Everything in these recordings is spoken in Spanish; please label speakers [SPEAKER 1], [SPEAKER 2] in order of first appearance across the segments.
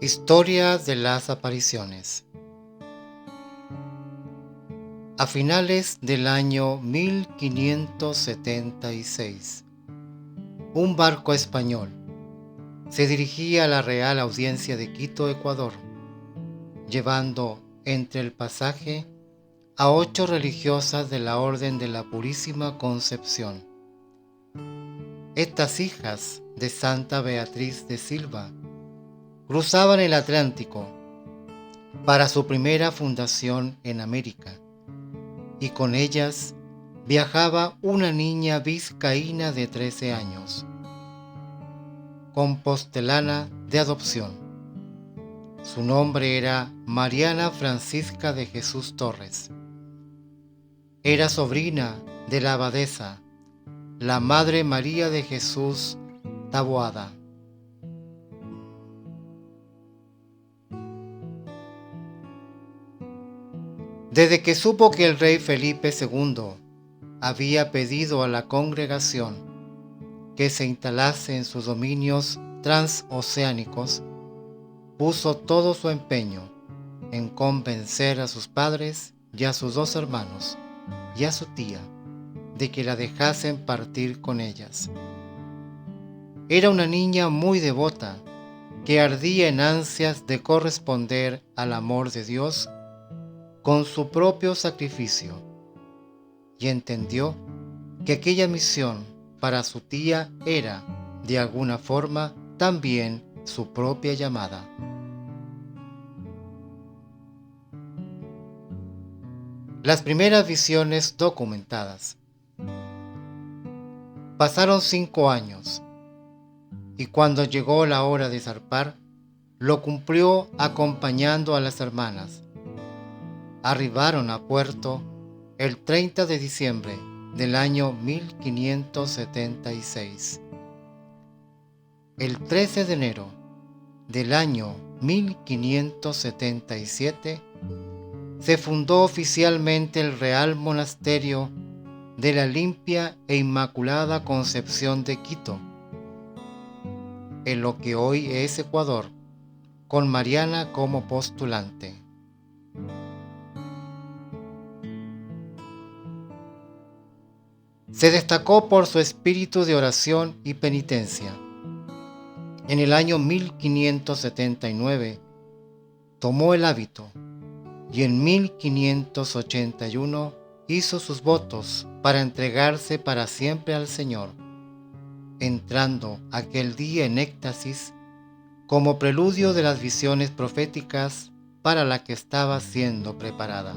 [SPEAKER 1] Historia de las apariciones. A finales del año 1576, un barco español se dirigía a la Real Audiencia de Quito, Ecuador, llevando entre el pasaje a 8 religiosas de la Orden de la Purísima Concepción. Estas hijas de Santa Beatriz de Silva cruzaban el Atlántico para su primera fundación en América, y con ellas viajaba una niña vizcaína de 13 años, compostelana de adopción. Su nombre era Mariana Francisca de Jesús Torres. Era sobrina de la abadesa, la Madre María de Jesús Taboada. Desde que supo que el rey Felipe II había pedido a la congregación que se instalase en sus dominios transoceánicos, puso todo su empeño en convencer a sus padres y a sus 2 hermanos y a su tía de que la dejasen partir con ellas. Era una niña muy devota que ardía en ansias de corresponder al amor de Dios con su propio sacrificio, y entendió que aquella misión para su tía era, de alguna forma, también su propia llamada. Las primeras visiones documentadas. Pasaron 5 años, y cuando llegó la hora de zarpar, lo cumplió acompañando a las hermanas. Arribaron a puerto el 30 de diciembre del año 1576. El 13 de enero del año 1577 se fundó oficialmente el Real Monasterio de la Limpia e Inmaculada Concepción de Quito, en lo que hoy es Ecuador, con Mariana como postulante. Se destacó por su espíritu de oración y penitencia. En el año 1579 tomó el hábito y en 1581 hizo sus votos para entregarse para siempre al Señor, entrando aquel día en éxtasis como preludio de las visiones proféticas para la que estaba siendo preparada.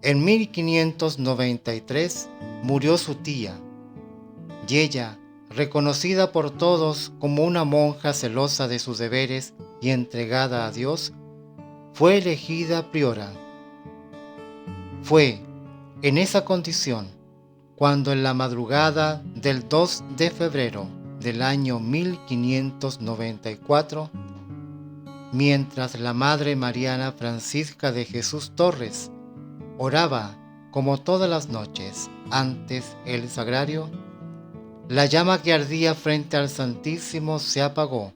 [SPEAKER 1] En 1593 murió su tía, y ella, reconocida por todos como una monja celosa de sus deberes y entregada a Dios, fue elegida priora. Fue en esa condición cuando en la madrugada del 2 de febrero del año 1594, mientras la Madre Mariana Francisca de Jesús Torres oraba como todas las noches antes el sagrario, la llama que ardía frente al Santísimo se apagó.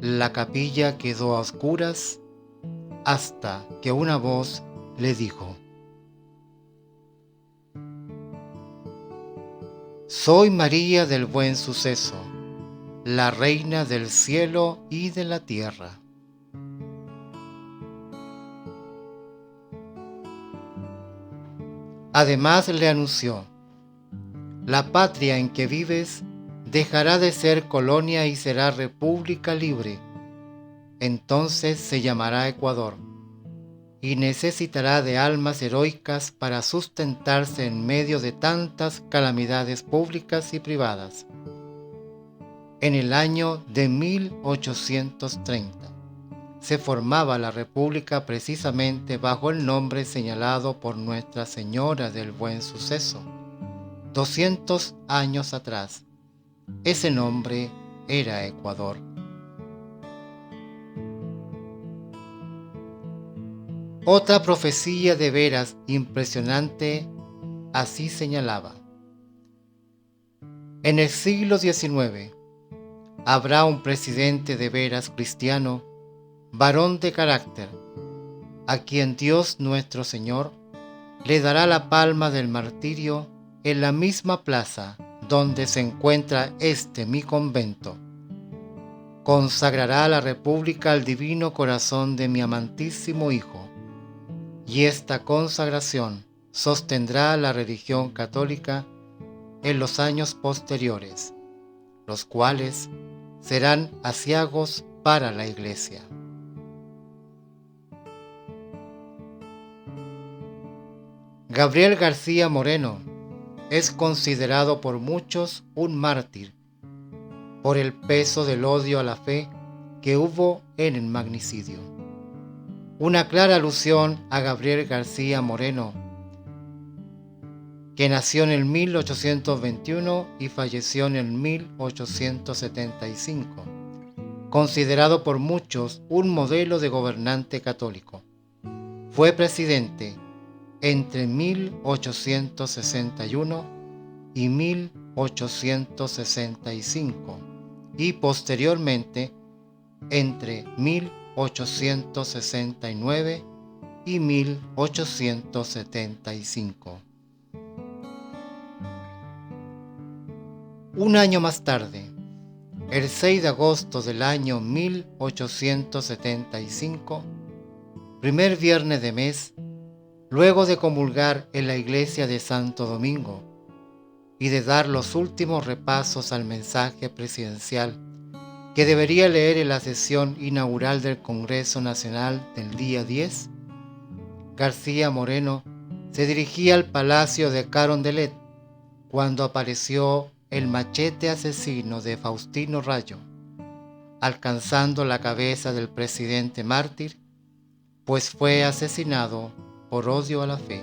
[SPEAKER 1] La capilla quedó a oscuras hasta que una voz le dijo: «Soy María del Buen Suceso, la Reina del cielo y de la tierra». Además le anunció: «La patria en que vives dejará de ser colonia y será república libre. Entonces se llamará Ecuador, y necesitará de almas heroicas para sustentarse en medio de tantas calamidades públicas y privadas». En el año de 1830 se formaba la República precisamente bajo el nombre señalado por Nuestra Señora del Buen Suceso. 200 años atrás, ese nombre era Ecuador. Otra profecía de veras impresionante así señalaba: En el siglo XIX habrá un presidente de veras cristiano, varón de carácter, a quien Dios nuestro Señor le dará la palma del martirio en la misma plaza donde se encuentra este mi convento. Consagrará la República al divino corazón de mi amantísimo Hijo, y esta consagración sostendrá la religión católica en los años posteriores, los cuales serán aciagos para la Iglesia. Gabriel García Moreno es considerado por muchos un mártir por el peso del odio a la fe que hubo en el magnicidio. Una clara alusión a Gabriel García Moreno, que nació en el 1821 y falleció en el 1875, considerado por muchos un modelo de gobernante católico. Fue presidente entre 1861 y 1865 y posteriormente entre 1869 y 1875. Un año más tarde, el 6 de agosto del año 1875, primer viernes de mes, luego de comulgar en la iglesia de Santo Domingo y de dar los últimos repasos al mensaje presidencial que debería leer en la sesión inaugural del Congreso Nacional del día 10, García Moreno se dirigía al Palacio de Carondelet cuando apareció el machete asesino de Faustino Rayo, alcanzando la cabeza del presidente mártir, pues fue asesinado por odio a la fe.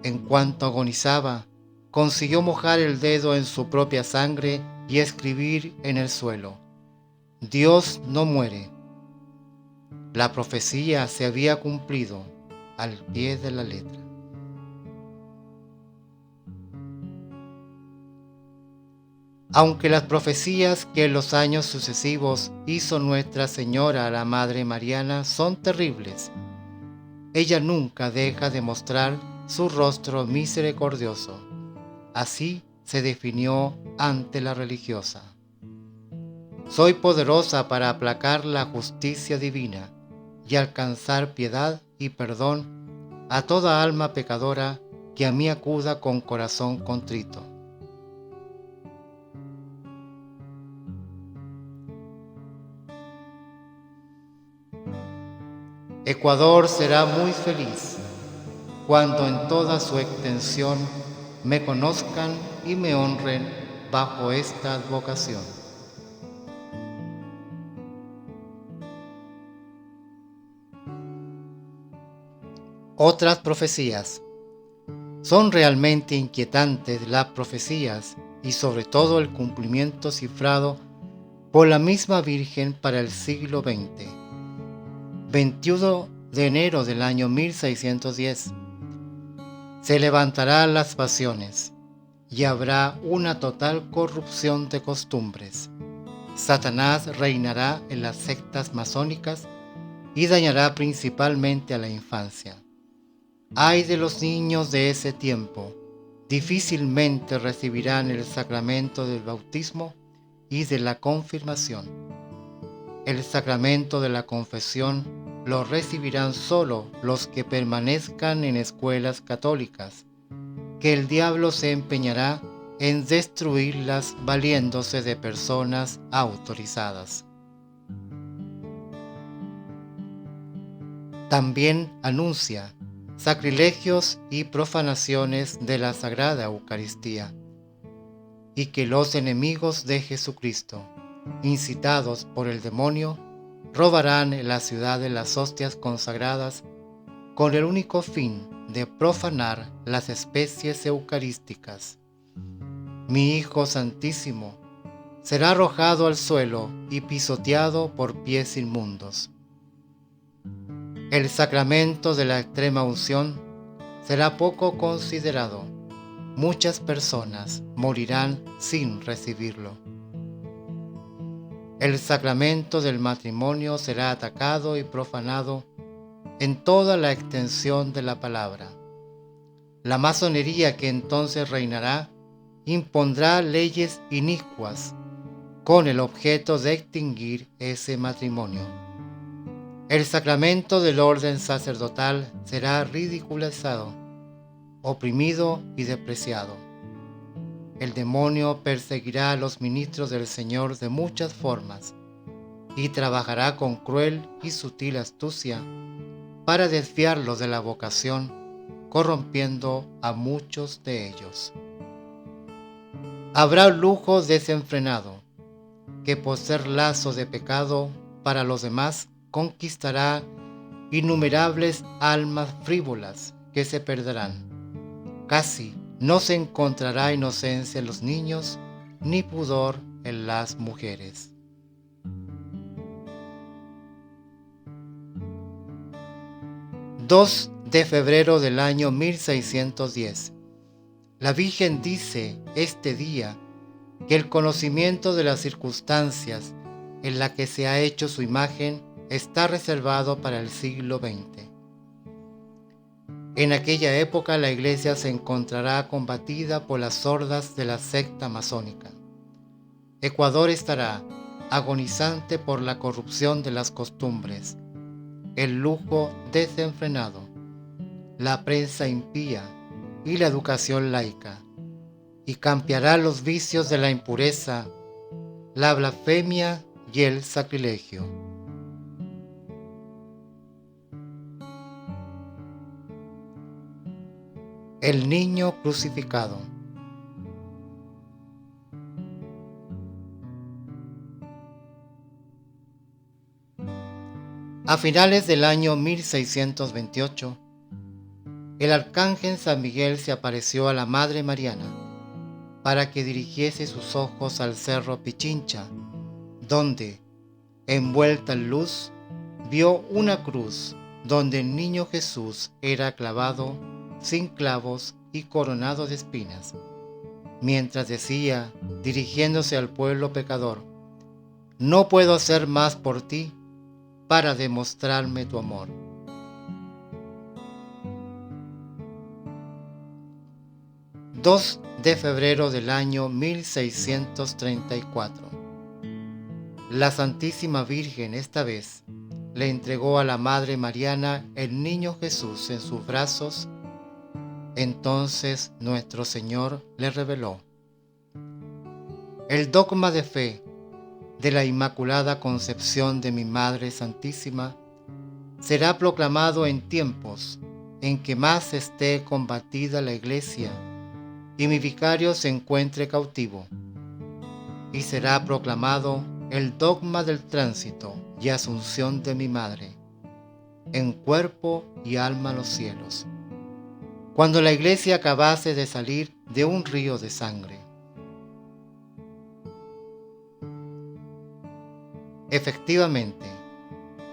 [SPEAKER 1] En cuanto agonizaba, consiguió mojar el dedo en su propia sangre y escribir en el suelo: Dios no muere. La profecía se había cumplido al pie de la letra. Aunque las profecías que en los años sucesivos hizo Nuestra Señora la Madre Mariana son terribles, ella nunca deja de mostrar su rostro misericordioso. Así se definió ante la religiosa: soy poderosa para aplacar la justicia divina y alcanzar piedad y perdón a toda alma pecadora que a mí acuda con corazón contrito. Ecuador será muy feliz cuando en toda su extensión me conozcan y me honren bajo esta advocación. Otras profecías. Son realmente inquietantes las profecías y sobre todo el cumplimiento cifrado por la misma Virgen para el siglo XX. 21 de enero del año 1610. Se levantarán las pasiones y habrá una total corrupción de costumbres. Satanás reinará en las sectas masónicas y dañará principalmente a la infancia. Ay de los niños de ese tiempo, difícilmente recibirán el sacramento del bautismo y de la confirmación. El sacramento de la confesión lo recibirán solo los que permanezcan en escuelas católicas, que el diablo se empeñará en destruirlas valiéndose de personas autorizadas. También anuncia sacrilegios y profanaciones de la Sagrada Eucaristía, y que los enemigos de Jesucristo, incitados por el demonio, robarán en la ciudad de las hostias consagradas con el único fin de profanar las especies eucarísticas. Mi Hijo Santísimo será arrojado al suelo y pisoteado por pies inmundos. El sacramento de la extrema unción será poco considerado, muchas personas morirán sin recibirlo. El sacramento del matrimonio será atacado y profanado en toda la extensión de la palabra. La masonería que entonces reinará impondrá leyes inicuas con el objeto de extinguir ese matrimonio. El sacramento del orden sacerdotal será ridiculizado, oprimido y despreciado. El demonio perseguirá a los ministros del Señor de muchas formas y trabajará con cruel y sutil astucia para desviarlos de la vocación, corrompiendo a muchos de ellos. Habrá lujo desenfrenado, que por ser lazo de pecado para los demás conquistará innumerables almas frívolas que se perderán. Casi no se encontrará inocencia en los niños, ni pudor en las mujeres. ...2 de febrero del año 1610. La Virgen dice este día que el conocimiento de las circunstancias en las que se ha hecho su imagen está reservado para el siglo XX. En aquella época la Iglesia se encontrará combatida por las hordas de la secta masónica. Ecuador estará agonizante por la corrupción de las costumbres, el lujo desenfrenado, la prensa impía y la educación laica, y cambiará los vicios de la impureza, la blasfemia y el sacrilegio. El niño crucificado. A finales del año 1628, el arcángel San Miguel se apareció a la Madre Mariana para que dirigiese sus ojos al cerro Pichincha, donde, envuelta en luz, vio una cruz donde el niño Jesús era clavado sin clavos y coronado de espinas, mientras decía, dirigiéndose al pueblo pecador: «No puedo hacer más por ti para demostrarme tu amor». ...2 de febrero del año 1634. La Santísima Virgen esta vez le entregó a la Madre Mariana el niño Jesús en sus brazos. Entonces nuestro Señor le reveló: «El dogma de fe de la Inmaculada Concepción de mi Madre Santísima será proclamado en tiempos en que más esté combatida la Iglesia y mi vicario se encuentre cautivo, y será proclamado el dogma del tránsito y asunción de mi Madre, en cuerpo y alma a los cielos, cuando la Iglesia acabase de salir de un río de sangre». Efectivamente,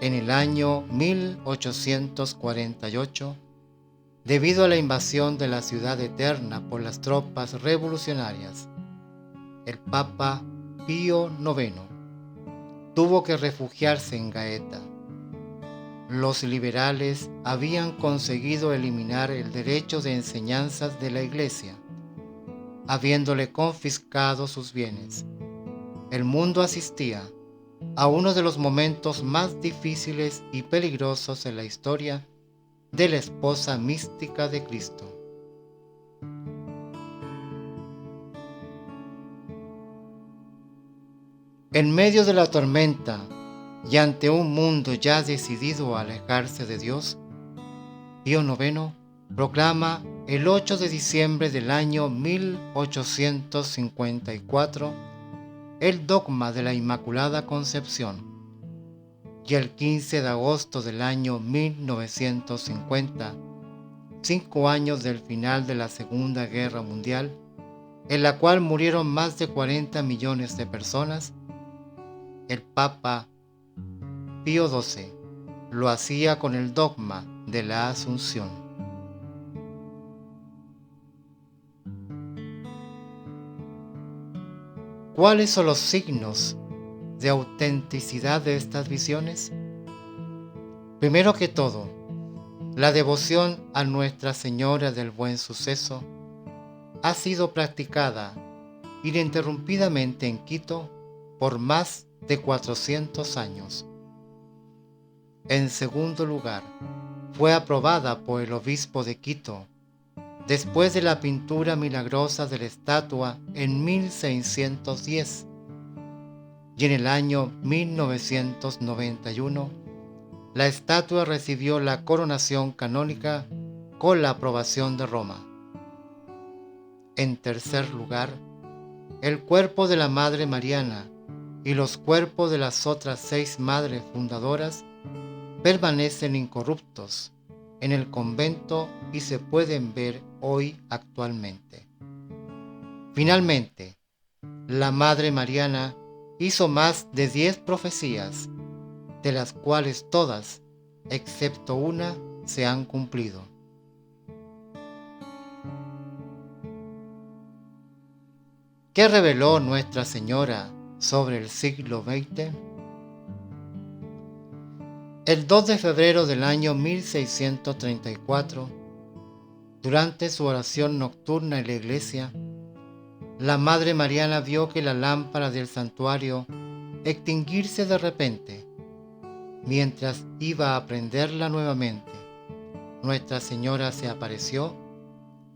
[SPEAKER 1] en el año 1848, debido a la invasión de la Ciudad Eterna por las tropas revolucionarias, el Papa Pío IX tuvo que refugiarse en Gaeta. Los liberales habían conseguido eliminar el derecho de enseñanzas de la Iglesia, habiéndole confiscado sus bienes. El mundo asistía a uno de los momentos más difíciles y peligrosos en la historia de la esposa mística de Cristo. En medio de la tormenta y ante un mundo ya decidido a alejarse de Dios, Pío IX proclama el 8 de diciembre del año 1854 el dogma de la Inmaculada Concepción, y el 15 de agosto del año 1950, 5 años del final de la Segunda Guerra Mundial, en la cual murieron más de 40 millones de personas, el Papa Pío XII lo hacía con el dogma de la Asunción. ¿Cuáles son los signos de autenticidad de estas visiones? Primero que todo, la devoción a Nuestra Señora del Buen Suceso ha sido practicada ininterrumpidamente en Quito por más de 400 años. En segundo lugar, fue aprobada por el obispo de Quito después de la pintura milagrosa de la estatua en 1610, y en el año 1991 la estatua recibió la coronación canónica con la aprobación de Roma. En tercer lugar, el cuerpo de la Madre Mariana y los cuerpos de las otras 6 madres fundadoras permanecen incorruptos en el convento y se pueden ver hoy actualmente. Finalmente, la Madre Mariana hizo más de 10 profecías, de las cuales todas, excepto una, se han cumplido. ¿Qué reveló Nuestra Señora sobre el siglo XX? El 2 de febrero del año 1634, durante su oración nocturna en la iglesia, la Madre Mariana vio que la lámpara del santuario extinguirse de repente. Mientras iba a prenderla nuevamente, Nuestra Señora se apareció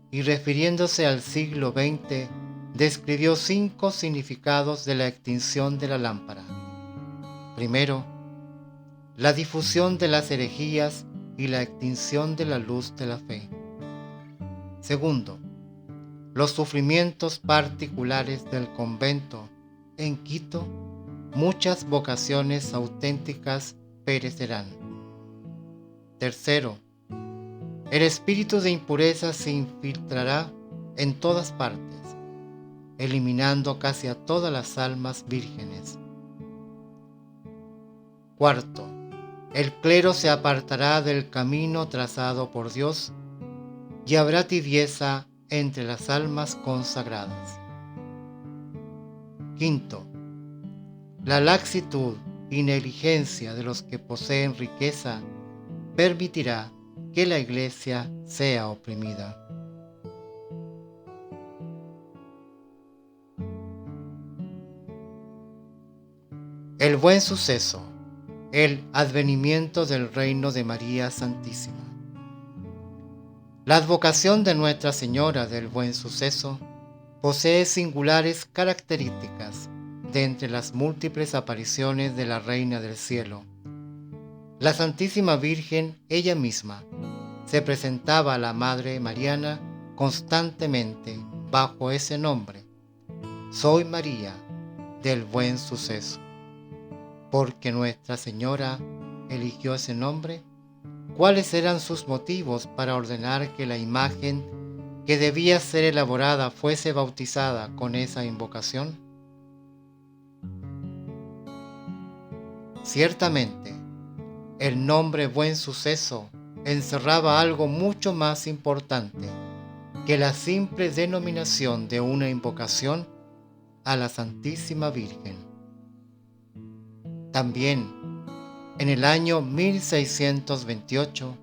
[SPEAKER 1] y, refiriéndose al siglo XX, describió 5 significados de la extinción de la lámpara. Primero, la difusión de las herejías y la extinción de la luz de la fe. Segundo, los sufrimientos particulares del convento. En Quito, muchas vocaciones auténticas perecerán. Tercero, el espíritu de impureza se infiltrará en todas partes, eliminando casi a todas las almas vírgenes. Cuarto, el clero se apartará del camino trazado por Dios y habrá tibieza entre las almas consagradas. Quinto, la laxitud y negligencia de los que poseen riqueza permitirá que la Iglesia sea oprimida. El buen suceso, el advenimiento del reino de María Santísima. La advocación de Nuestra Señora del Buen Suceso posee singulares características de entre las múltiples apariciones de la Reina del Cielo. La Santísima Virgen, ella misma, se presentaba a la Madre Mariana constantemente bajo ese nombre: Soy María del Buen Suceso. ¿Por qué Nuestra Señora eligió ese nombre? ¿Cuáles eran sus motivos para ordenar que la imagen que debía ser elaborada fuese bautizada con esa invocación? Ciertamente, el nombre Buen Suceso encerraba algo mucho más importante que la simple denominación de una invocación a la Santísima Virgen. También, en el año 1628,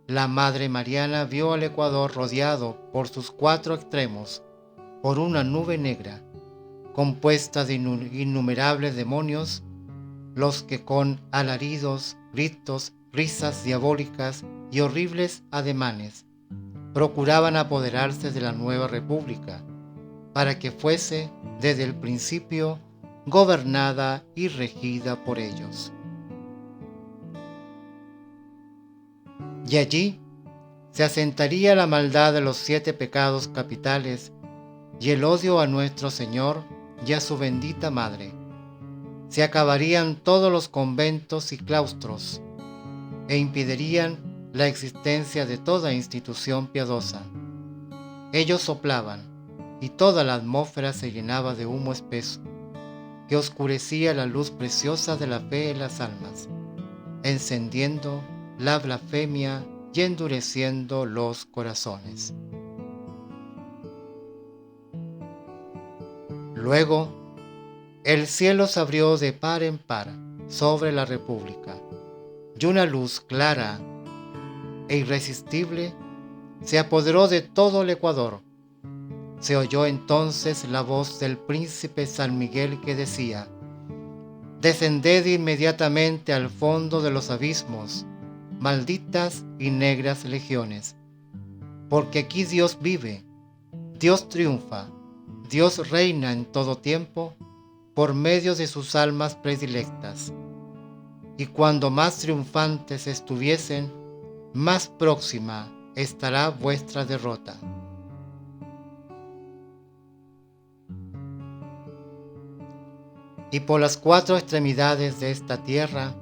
[SPEAKER 1] la Madre Mariana vio al Ecuador rodeado por sus 4 extremos por una nube negra, compuesta de innumerables demonios, los que con alaridos, gritos, risas diabólicas y horribles ademanes procuraban apoderarse de la nueva república, para que fuese desde el principio gobernada y regida por ellos. Y allí se asentaría la maldad de los 7 pecados capitales y el odio a nuestro Señor y a su bendita Madre. Se acabarían todos los conventos y claustros e impedirían la existencia de toda institución piadosa. Ellos soplaban y toda la atmósfera se llenaba de humo espeso, que oscurecía la luz preciosa de la fe en las almas, encendiendo la blasfemia y endureciendo los corazones. Luego, el cielo se abrió de par en par sobre la República, y una luz clara e irresistible se apoderó de todo el Ecuador. Se oyó entonces la voz del príncipe San Miguel que decía: «Descended inmediatamente al fondo de los abismos, malditas y negras legiones, porque aquí Dios vive, Dios triunfa, Dios reina en todo tiempo por medio de sus almas predilectas. Y cuando más triunfantes estuviesen, más próxima estará vuestra derrota». Y por las cuatro extremidades de esta tierra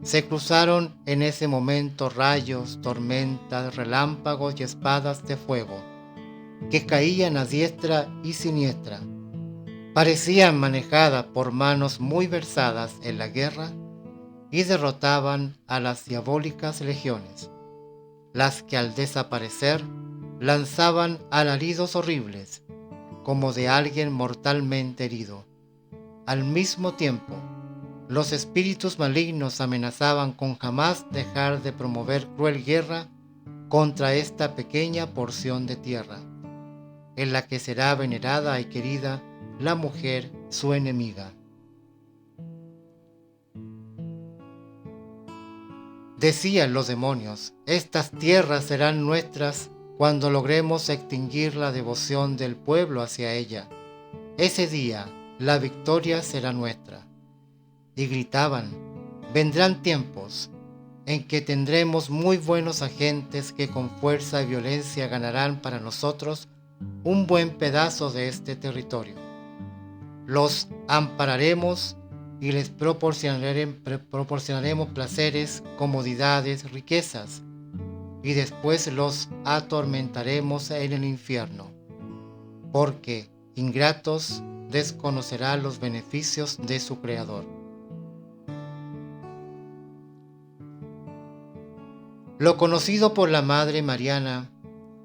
[SPEAKER 1] se cruzaron en ese momento rayos, tormentas, relámpagos y espadas de fuego, que caían a diestra y siniestra. Parecían manejadas por manos muy versadas en la guerra y derrotaban a las diabólicas legiones, las que al desaparecer lanzaban alaridos horribles, como de alguien mortalmente herido. Al mismo tiempo, los espíritus malignos amenazaban con jamás dejar de promover cruel guerra contra esta pequeña porción de tierra, en la que será venerada y querida la mujer, su enemiga. Decían los demonios: «Estas tierras serán nuestras cuando logremos extinguir la devoción del pueblo hacia ella. Ese día la victoria será nuestra». Y gritaban: «Vendrán tiempos en que tendremos muy buenos agentes que con fuerza y violencia ganarán para nosotros un buen pedazo de este territorio. Los ampararemos y les proporcionaremos placeres, comodidades, riquezas, y después los atormentaremos en el infierno, porque ingratos desconocerán los beneficios de su Creador». Lo conocido por la Madre Mariana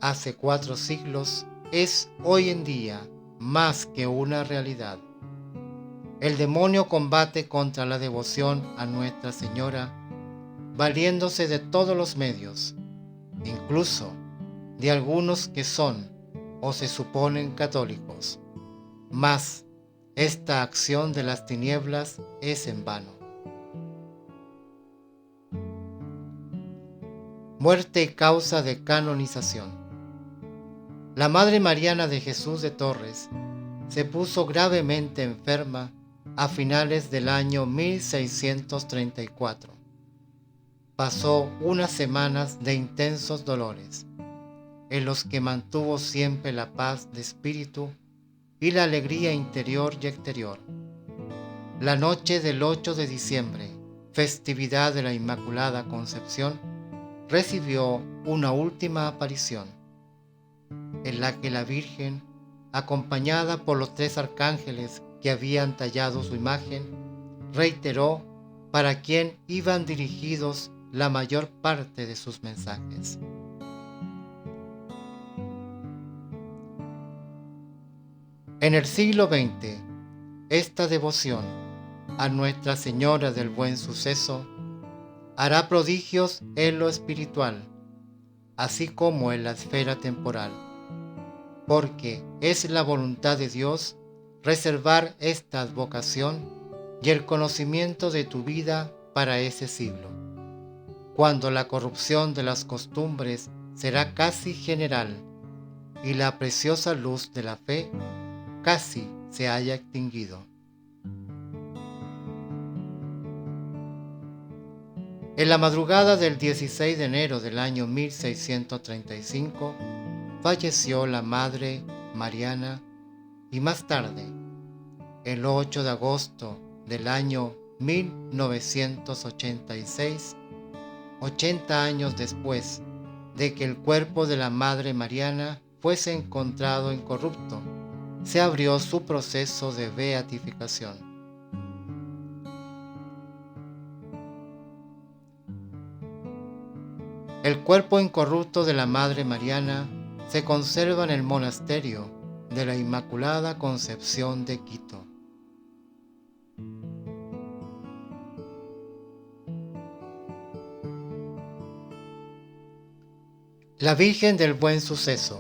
[SPEAKER 1] hace 4 siglos es hoy en día más que una realidad. El demonio combate contra la devoción a Nuestra Señora, valiéndose de todos los medios, incluso de algunos que son o se suponen católicos. Mas esta acción de las tinieblas es en vano. Muerte y causa de canonización. La Madre Mariana de Jesús de Torres se puso gravemente enferma a finales del año 1634. Pasó unas semanas de intensos dolores, en los que mantuvo siempre la paz de espíritu y la alegría interior y exterior. La noche del 8 de diciembre, festividad de la Inmaculada Concepción, recibió una última aparición, en la que la Virgen, acompañada por los 3 arcángeles que habían tallado su imagen, reiteró para quién iban dirigidos la mayor parte de sus mensajes. En el siglo XX, esta devoción a Nuestra Señora del Buen Suceso hará prodigios en lo espiritual, así como en la esfera temporal, porque es la voluntad de Dios reservar esta advocación y el conocimiento de tu vida para ese siglo, cuando la corrupción de las costumbres será casi general y la preciosa luz de la fe casi se haya extinguido. En la madrugada del 16 de enero del año 1635 falleció la Madre Mariana, y más tarde, el 8 de agosto del año 1986, 80 años después de que el cuerpo de la Madre Mariana fuese encontrado incorrupto, se abrió su proceso de beatificación. El cuerpo incorrupto de la Madre Mariana se conserva en el monasterio de la Inmaculada Concepción de Quito. La Virgen del Buen Suceso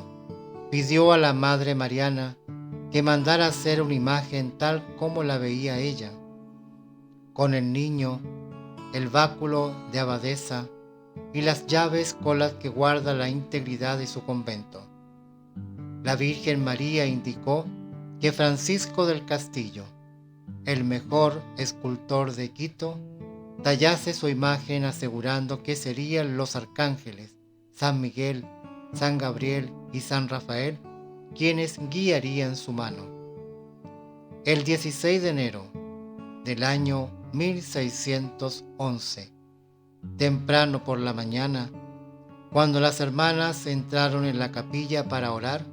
[SPEAKER 1] pidió a la Madre Mariana que mandara hacer una imagen tal como la veía ella, con el niño, el báculo de abadesa y las llaves con las que guarda la integridad de su convento. La Virgen María indicó que Francisco del Castillo, el mejor escultor de Quito, tallase su imagen asegurando que serían los arcángeles San Miguel, San Gabriel y San Rafael quienes guiarían su mano. El 16 de enero del año 1611, temprano por la mañana, cuando las hermanas entraron en la capilla para orar,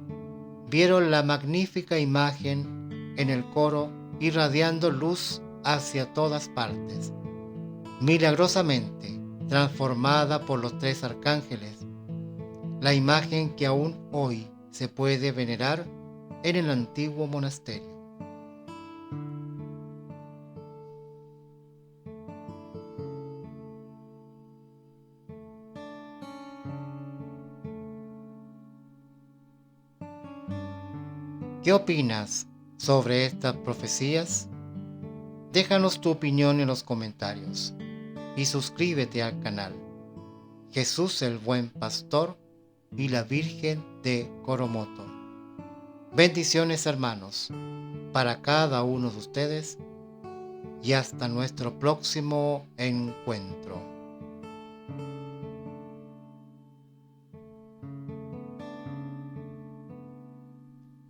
[SPEAKER 1] vieron la magnífica imagen en el coro irradiando luz hacia todas partes, milagrosamente transformada por los tres arcángeles, la imagen que aún hoy se puede venerar en el antiguo monasterio. ¿Qué opinas sobre estas profecías? Déjanos tu opinión en los comentarios y suscríbete al canal. Jesús el Buen Pastor y la Virgen de Coromoto. Bendiciones, hermanos, para cada uno de ustedes y hasta nuestro próximo encuentro.